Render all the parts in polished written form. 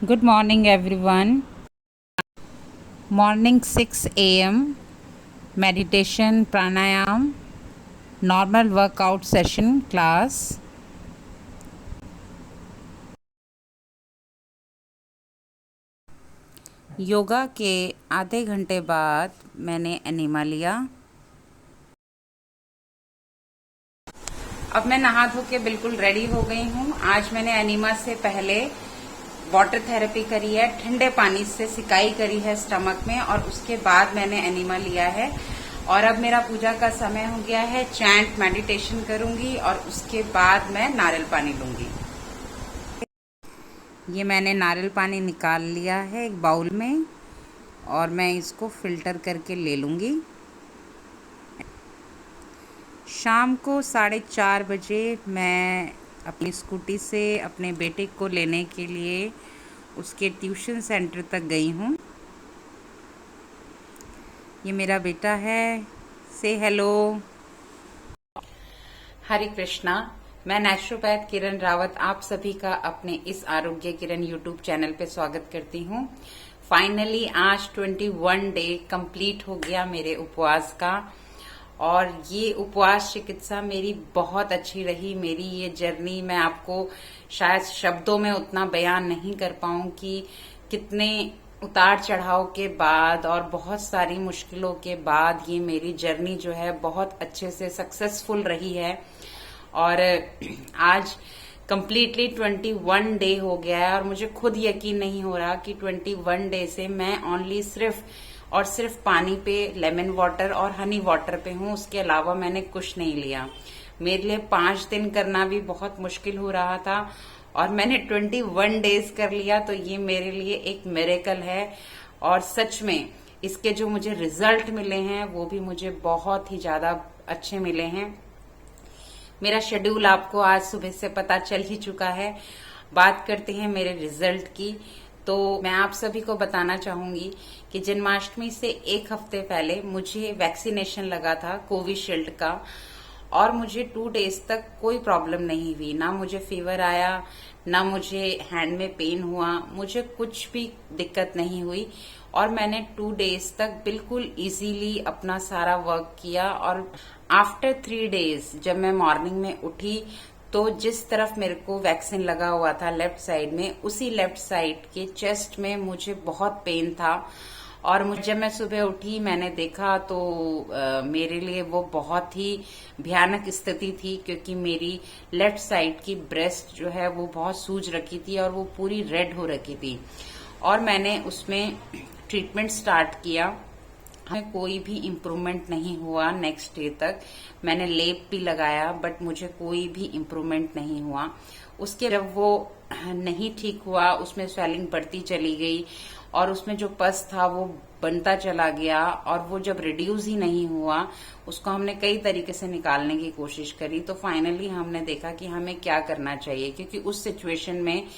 Good morning, everyone. Morning 6 a.m. meditation, pranayam, normal workout session class. Yoga के आधे घंटे बाद मैंने एनिमा लिया। अब मैं नहा धो के बिल्कुल रेडी हो गई हूँ। आज मैंने एनिमा से पहले वाटर थेरेपी करी है, ठंडे पानी से सिकाई करी है स्टमक में, और उसके बाद मैंने एनिमा लिया है। और अब मेरा पूजा का समय हो गया है, चैंट मेडिटेशन करूंगी और उसके बाद मैं नारियल पानी लूंगी। ये मैंने नारियल पानी निकाल लिया है एक बाउल में और मैं इसको फिल्टर करके ले लूंगी। शाम को 4:30 बजे मैं अपनी स्कूटी से अपने बेटे को लेने के लिए उसके ट्यूशन सेंटर तक गई हूँ। ये मेरा बेटा है, से हेलो। हरे कृष्णा। मैं नेचुरोपैथ किरण रावत आप सभी का अपने इस आरोग्य किरण यूट्यूब चैनल पे स्वागत करती हूँ। फाइनली आज 21 डे कंप्लीट हो गया मेरे उपवास का, और ये उपवास चिकित्सा मेरी बहुत अच्छी रही। मेरी ये जर्नी मैं आपको शायद शब्दों में उतना बयान नहीं कर पाऊं कि कितने उतार चढ़ाव के बाद और बहुत सारी मुश्किलों के बाद ये मेरी जर्नी जो है बहुत अच्छे से सक्सेसफुल रही है। और आज कंप्लीटली 21 डे हो गया है और मुझे खुद यकीन नहीं हो रहा कि 21 डे से मैं ओनली सिर्फ पानी पे, लेमन वाटर और हनी वाटर पे हूँ। उसके अलावा मैंने कुछ नहीं लिया। मेरे लिए 5 दिन करना भी बहुत मुश्किल हो रहा था और मैंने 21 डेज कर लिया, तो ये मेरे लिए एक मिरेकल है। और सच में इसके जो मुझे रिजल्ट मिले हैं वो भी मुझे बहुत ही ज्यादा अच्छे मिले हैं। मेरा शेड्यूल आपको आज सुबह से पता चल ही चुका है। बात करते हैं मेरे रिजल्ट की। तो मैं आप सभी को बताना चाहूंगी कि जन्माष्टमी से एक हफ्ते पहले मुझे वैक्सीनेशन लगा था कोविशील्ड का, और मुझे 2 डेज तक कोई प्रॉब्लम नहीं हुई। ना मुझे फीवर आया, ना मुझे हैंड में पेन हुआ, मुझे कुछ भी दिक्कत नहीं हुई। और मैंने 2 डेज तक बिल्कुल इजीली अपना सारा वर्क किया। और आफ्टर 3 डेज जब मैं मॉर्निंग में उठी तो जिस तरफ मेरे को वैक्सीन लगा हुआ था लेफ्ट साइड में, उसी लेफ्ट साइड के चेस्ट में मुझे बहुत पेन था। और जब मैं सुबह उठी मैंने देखा तो मेरे लिए वो बहुत ही भयानक स्थिति थी, क्योंकि मेरी लेफ्ट साइड की ब्रेस्ट जो है वो बहुत सूज रखी थी और वो पूरी रेड हो रखी थी। और मैंने उसमें ट्रीटमेंट स्टार्ट किया। हमें कोई भी इम्प्रूवमेंट नहीं हुआ। नेक्स्ट डे तक मैंने लेप भी लगाया, बट मुझे कोई भी इम्प्रूवमेंट नहीं हुआ। उसके जब वो नहीं ठीक हुआ, उसमें स्वेलिंग बढ़ती चली गई और उसमें जो पस था वो बनता चला गया, और वो जब रिड्यूस ही नहीं हुआ, उसको हमने कई तरीके से निकालने की कोशिश करी। तो फाइनली हमने देखा कि हमें क्या करना चाहिए, क्योंकि उस सिचुएशन में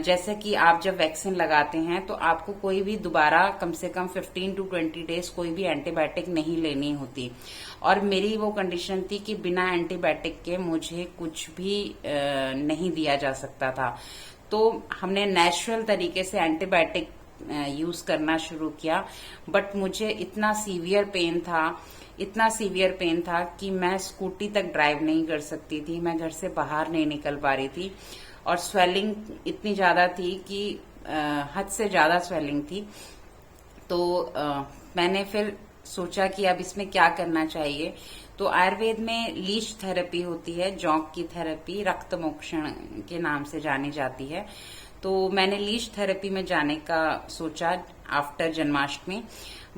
जैसे कि आप जब वैक्सीन लगाते हैं तो आपको कोई भी दोबारा कम से कम 15 to 20 डेज कोई भी एंटीबायोटिक नहीं लेनी होती। और मेरी वो कंडीशन थी कि बिना एंटीबायोटिक के मुझे कुछ भी नहीं दिया जा सकता था। तो हमने नेचुरल तरीके से एंटीबायोटिक यूज करना शुरू किया। बट मुझे इतना सीवियर पेन था कि मैं स्कूटी तक ड्राइव नहीं कर सकती थी, मैं घर से बाहर नहीं निकल पा रही थी। और स्वेलिंग इतनी ज्यादा थी कि हद से ज्यादा स्वेलिंग थी। तो मैंने फिर सोचा कि अब इसमें क्या करना चाहिए। तो आयुर्वेद में लीच थेरेपी होती है, जौंक की थेरेपी, रक्त मोक्षण के नाम से जानी जाती है। तो मैंने लीच थेरेपी में जाने का सोचा आफ्टर जन्माष्टमी,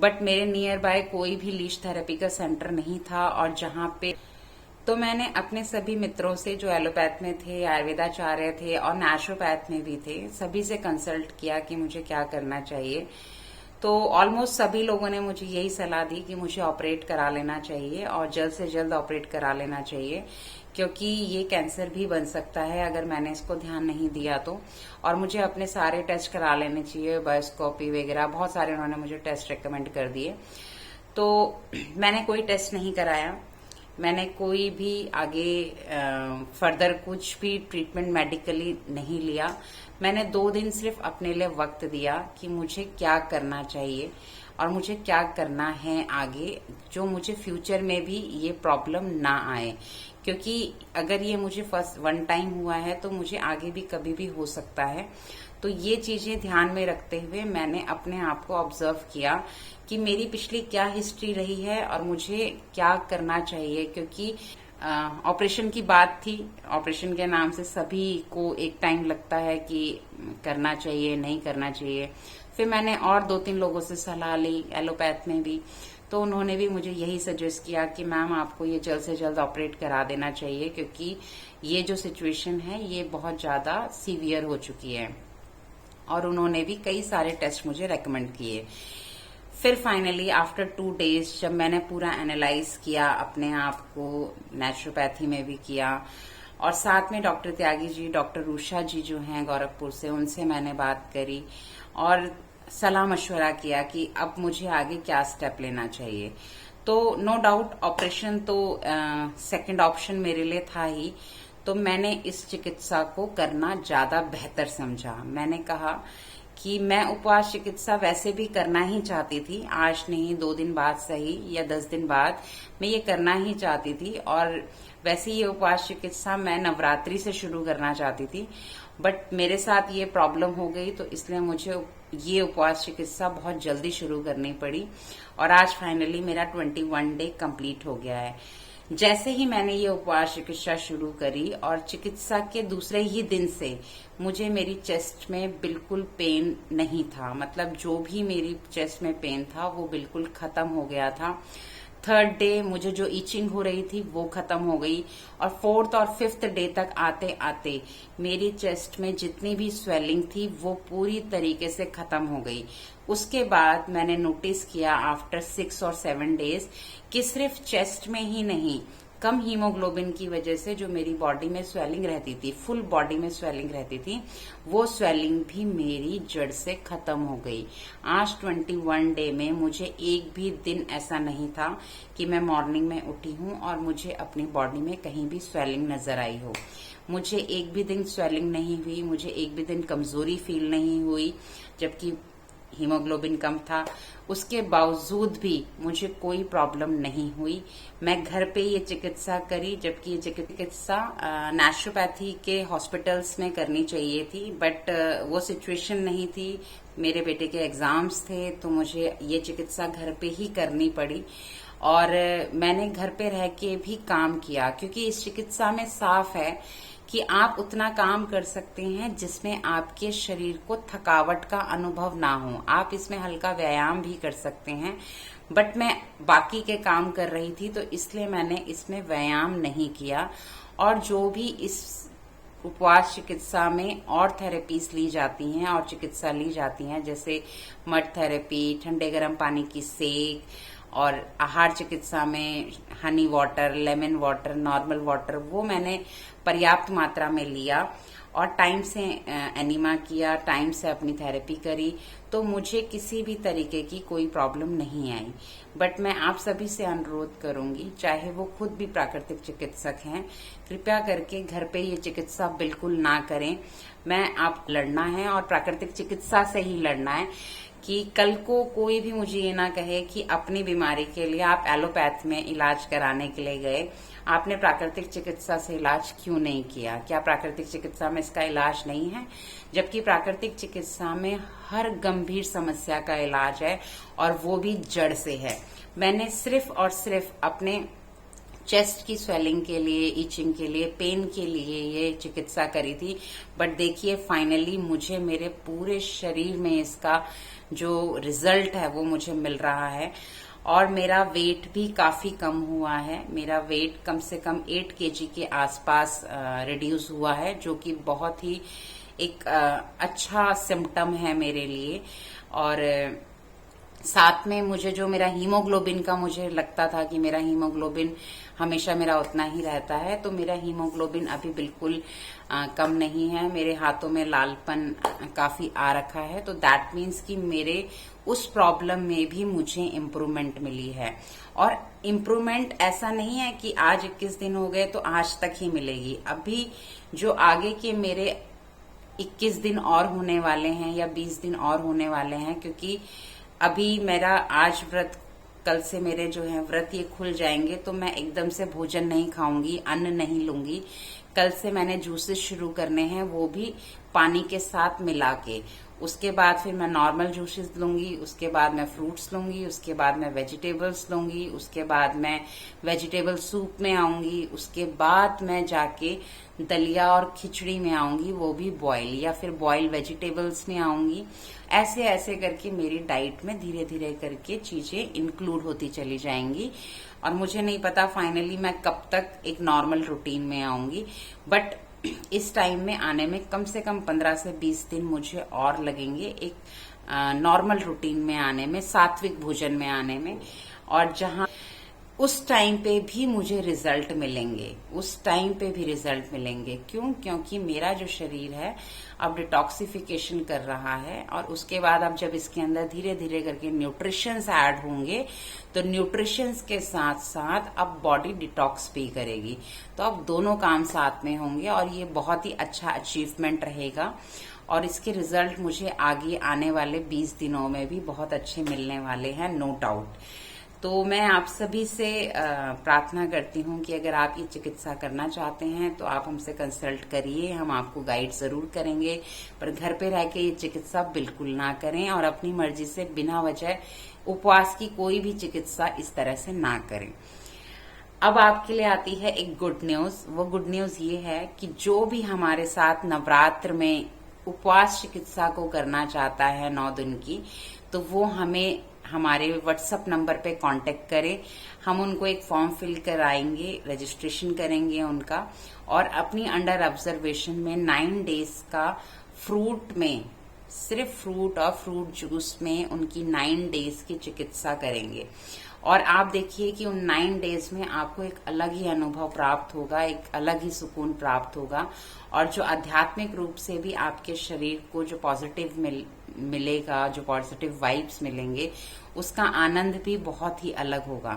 बट मेरे नियर बाय कोई भी लीच थेरेपी का सेंटर नहीं था। और जहां पे तो मैंने अपने सभी मित्रों से जो एलोपैथ में थे, आयुर्वेदाचार्य थे और नेचुरोपैथ में भी थे, सभी से कंसल्ट किया कि मुझे क्या करना चाहिए। तो ऑलमोस्ट सभी लोगों ने मुझे यही सलाह दी कि मुझे ऑपरेट करा लेना चाहिए और जल्द से जल्द ऑपरेट करा लेना चाहिए, क्योंकि ये कैंसर भी बन सकता है अगर मैंने इसको ध्यान नहीं दिया तो। और मुझे अपने सारे टेस्ट करा लेने चाहिए, बायोस्कोपी वगैरह बहुत सारे उन्होंने मुझे टेस्ट रिकमेंड कर दिए। तो मैंने कोई टेस्ट नहीं कराया। मैंने कोई भी आगे फर्दर कुछ भी ट्रीटमेंट मेडिकली नहीं लिया। मैंने 2 दिन सिर्फ अपने लिए वक्त दिया कि मुझे क्या करना चाहिए और मुझे क्या करना है आगे, जो मुझे फ्यूचर में भी ये प्रॉब्लम ना आए, क्योंकि अगर ये मुझे फर्स्ट 1 टाइम हुआ है तो मुझे आगे भी कभी भी हो सकता है। तो ये चीजें ध्यान में रखते हुए मैंने अपने आप को ऑब्जर्व किया कि मेरी पिछली क्या हिस्ट्री रही है और मुझे क्या करना चाहिए, क्योंकि ऑपरेशन की बात थी। ऑपरेशन के नाम से सभी को एक टाइम लगता है कि करना चाहिए नहीं करना चाहिए। फिर मैंने और 2-3 लोगों से सलाह ली, एलोपैथ में भी, तो उन्होंने भी मुझे यही सजेस्ट किया कि मैम आपको ये जल्द से जल्द ऑपरेट करा देना चाहिए, क्योंकि ये जो सिचुएशन है ये बहुत ज्यादा सीवियर हो चुकी है। और उन्होंने भी कई सारे टेस्ट मुझे रेकमेंड किए। फिर फाइनली आफ्टर 2 डेज जब मैंने पूरा एनालाइज किया अपने आप को, नेचुरोपैथी में भी किया, और साथ में डॉक्टर त्यागी जी, डॉक्टर उषा जी जो हैं गोरखपुर से, उनसे मैंने बात करी और सलाह मशवरा किया कि अब मुझे आगे क्या स्टेप लेना चाहिए। तो नो डाउट ऑपरेशन तो सेकंड ऑप्शन मेरे लिए था ही। तो मैंने इस चिकित्सा को करना ज्यादा बेहतर समझा। मैंने कहा कि मैं उपवास चिकित्सा वैसे भी करना ही चाहती थी, आज नहीं 2 दिन बाद सही या 10 दिन बाद मैं ये करना ही चाहती थी। और वैसे ये उपवास चिकित्सा मैं नवरात्रि से शुरू करना चाहती थी, बट मेरे साथ ये प्रॉब्लम हो गई, तो इसलिए मुझे ये उपवास चिकित्सा बहुत जल्दी शुरू करनी पड़ी। और आज फाइनली मेरा 21 डे कंप्लीट हो गया है। जैसे ही मैंने ये उपवास चिकित्सा शुरू करी और चिकित्सा के दूसरे ही दिन से मुझे मेरी चेस्ट में बिल्कुल पेन नहीं था, मतलब जो भी मेरी चेस्ट में पेन था वो बिल्कुल खत्म हो गया था। 3rd डे मुझे जो ईचिंग हो रही थी वो खत्म हो गई, और 4th और 5th डे तक आते आते मेरी चेस्ट में जितनी भी स्वेलिंग थी वो पूरी तरीके से खत्म हो गई। उसके बाद मैंने नोटिस किया आफ्टर 6 और 7 डेज कि सिर्फ चेस्ट में ही नहीं, कम हीमोग्लोबिन की वजह से जो मेरी बॉडी में स्वेलिंग रहती थी, फुल बॉडी में स्वेलिंग रहती थी, वो स्वेलिंग भी मेरी जड़ से खत्म हो गई। आज 21 डे में मुझे एक भी दिन ऐसा नहीं था कि मैं मॉर्निंग में उठी हूं और मुझे अपनी बॉडी में कहीं भी स्वेलिंग नजर आई हो। मुझे एक भी दिन स्वेलिंग नहीं हुई, मुझे एक भी दिन कमजोरी फील नहीं हुई, जबकि हीमोग्लोबिन कम था। उसके बावजूद भी मुझे कोई प्रॉब्लम नहीं हुई। मैं घर पे ये चिकित्सा करी, जबकि ये चिकित्सा नेचुरोपैथी के हॉस्पिटल्स में करनी चाहिए थी, बट वो सिचुएशन नहीं थी। मेरे बेटे के एग्जाम्स थे तो मुझे ये चिकित्सा घर पे ही करनी पड़ी, और मैंने घर पे रह के भी काम किया, क्योंकि इस चिकित्सा में साफ है कि आप उतना काम कर सकते हैं जिसमें आपके शरीर को थकावट का अनुभव ना हो। आप इसमें हल्का व्यायाम भी कर सकते हैं, बट मैं बाकी के काम कर रही थी तो इसलिए मैंने इसमें व्यायाम नहीं किया। और जो भी इस उपवास चिकित्सा में और थेरेपीज ली जाती हैं और चिकित्सा ली जाती हैं, जैसे मड थेरेपी, ठंडे गर्म पानी की सेक, और आहार चिकित्सा में Honey water, lemon water, normal water, वो मैंने पर्याप्त मात्रा में लिया और टाइम से एनीमा किया, टाइम से अपनी थेरेपी करी, तो मुझे किसी भी तरीके की कोई प्रॉब्लम नहीं आई। बट मैं आप सभी से अनुरोध करूंगी, चाहे वो खुद भी प्राकृतिक चिकित्सक हैं, कृपया करके घर पे ये चिकित्सा बिल्कुल ना करें। मैं आप लड़ना है और प्राकृतिक चिकित्सा से ही लड़ना है, कि कल को कोई भी मुझे ये ना कहे कि अपनी बीमारी के लिए आप एलोपैथ में इलाज कराने के लिए गए, आपने प्राकृतिक चिकित्सा से इलाज क्यों नहीं किया? क्या प्राकृतिक चिकित्सा में इसका इलाज नहीं है? जबकि प्राकृतिक चिकित्सा में हर गंभीर समस्या का इलाज है, और वो भी जड़ से है। मैंने सिर्फ और सिर्फ अपने चेस्ट की स्वेलिंग के लिए, ईचिंग के लिए, पेन के लिए ये चिकित्सा करी थी, बट देखिए फाइनली मुझे मेरे पूरे शरीर में इसका जो रिजल्ट है वो मुझे मिल रहा है, और मेरा वेट भी काफी कम हुआ है। मेरा वेट कम से कम 8 kg के आसपास रिड्यूस हुआ है, जो कि बहुत ही एक अच्छा सिम्टम है मेरे लिए। और साथ में मुझे जो मेरा हीमोग्लोबिन का, मुझे लगता था कि मेरा हीमोग्लोबिन हमेशा मेरा उतना ही रहता है। तो मेरा हीमोग्लोबिन अभी बिल्कुल कम नहीं है, मेरे हाथों में लालपन काफी आ रखा है। तो दैट मीन्स कि मेरे उस प्रॉब्लम में भी मुझे इम्प्रूवमेंट मिली है। और इम्प्रूवमेंट ऐसा नहीं है कि आज 21 दिन हो गए तो आज तक ही मिलेगी। अभी जो आगे के मेरे 21 दिन और होने वाले हैं या 20 दिन और होने वाले हैं, क्योंकि अभी मेरा आज व्रत, कल से मेरे जो है व्रत ये खुल जाएंगे, तो मैं एकदम से भोजन नहीं खाऊंगी, अन्न नहीं लूंगी। कल से मैंने जूसेस शुरू करने हैं, वो भी पानी के साथ मिला के। उसके बाद फिर मैं नॉर्मल जूसेस लूंगी, उसके बाद मैं फ्रूट्स लूंगी, उसके बाद मैं वेजिटेबल्स लूंगी, उसके बाद मैं वेजिटेबल सूप में आऊंगी, उसके बाद मैं जाके दलिया और खिचड़ी में आऊंगी, वो भी बॉयल, या फिर बॉयल वेजिटेबल्स में आऊंगी। ऐसे ऐसे करके मेरी डाइट में धीरे धीरे करके चीजें इंक्लूड होती चली जाएंगी। और मुझे नहीं पता फाइनली मैं कब तक एक नॉर्मल रूटीन में आऊंगी, बट इस टाइम में आने में कम से कम 15 से 20 दिन मुझे और लगेंगे एक नॉर्मल रूटीन में आने में, सात्विक भोजन में आने में। और जहां उस टाइम पे भी मुझे रिजल्ट मिलेंगे, उस टाइम पे भी रिजल्ट मिलेंगे। क्यों? क्योंकि मेरा जो शरीर है अब डिटॉक्सिफिकेशन कर रहा है, और उसके बाद अब जब इसके अंदर धीरे धीरे करके न्यूट्रिशंस ऐड होंगे, तो न्यूट्रिशंस के साथ साथ अब बॉडी डिटॉक्स भी करेगी। तो अब दोनों काम साथ में होंगे, और ये बहुत ही अच्छा अचीवमेंट रहेगा। और इसके रिजल्ट मुझे आगे आने वाले 20 दिनों में भी बहुत अच्छे मिलने वाले हैं, नो डाउट। तो मैं आप सभी से प्रार्थना करती हूँ कि अगर आप ये चिकित्सा करना चाहते हैं तो आप हमसे कंसल्ट करिए, हम आपको गाइड जरूर करेंगे। पर घर पे रह के ये चिकित्सा बिल्कुल ना करें, और अपनी मर्जी से बिना वजह उपवास की कोई भी चिकित्सा इस तरह से ना करें। अब आपके लिए आती है एक गुड न्यूज। वो गुड न्यूज ये है कि जो भी हमारे साथ नवरात्र में उपवास चिकित्सा को करना चाहता है 9 दिन की, तो वो हमें हमारे व्हाट्सएप नंबर पे कांटेक्ट करें। हम उनको एक फॉर्म फिल कराएंगे, रजिस्ट्रेशन करेंगे उनका, और अपनी अंडर ऑब्जर्वेशन में 9 डेज का फ्रूट में, सिर्फ फ्रूट और फ्रूट जूस में उनकी 9 डेज की चिकित्सा करेंगे। और आप देखिए कि उन 9 डेज में आपको एक अलग ही अनुभव प्राप्त होगा, एक अलग ही सुकून प्राप्त होगा, और जो आध्यात्मिक रूप से भी आपके शरीर को जो पॉजिटिव मिलेगा, जो पॉजिटिव वाइब्स मिलेंगे, उसका आनंद भी बहुत ही अलग होगा।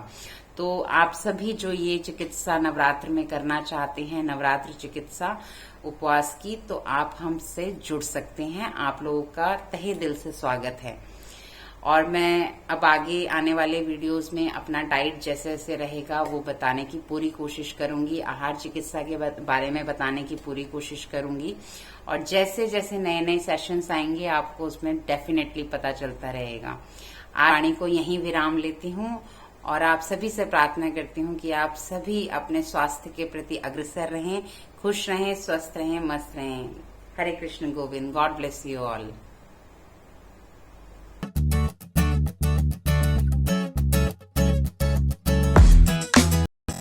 तो आप सभी जो ये चिकित्सा नवरात्र में करना चाहते हैं, नवरात्र चिकित्सा उपवास की, तो आप हमसे जुड़ सकते हैं। आप लोगों का तहे दिल से स्वागत है। और मैं अब आगे आने वाले वीडियोस में अपना डाइट जैसे जैसे रहेगा वो बताने की पूरी कोशिश करूंगी, आहार चिकित्सा के बारे में बताने की पूरी कोशिश करूंगी। और जैसे जैसे नए नए सेशंस आएंगे आपको उसमें डेफिनेटली पता चलता रहेगा। आज वाणी को यहीं विराम लेती हूँ, और आप सभी से प्रार्थना करती हूँ कि आप सभी अपने स्वास्थ्य के प्रति अग्रसर रहें, खुश रहें, स्वस्थ रहें, मस्त रहें। Hare Krishna Govind. God bless you all.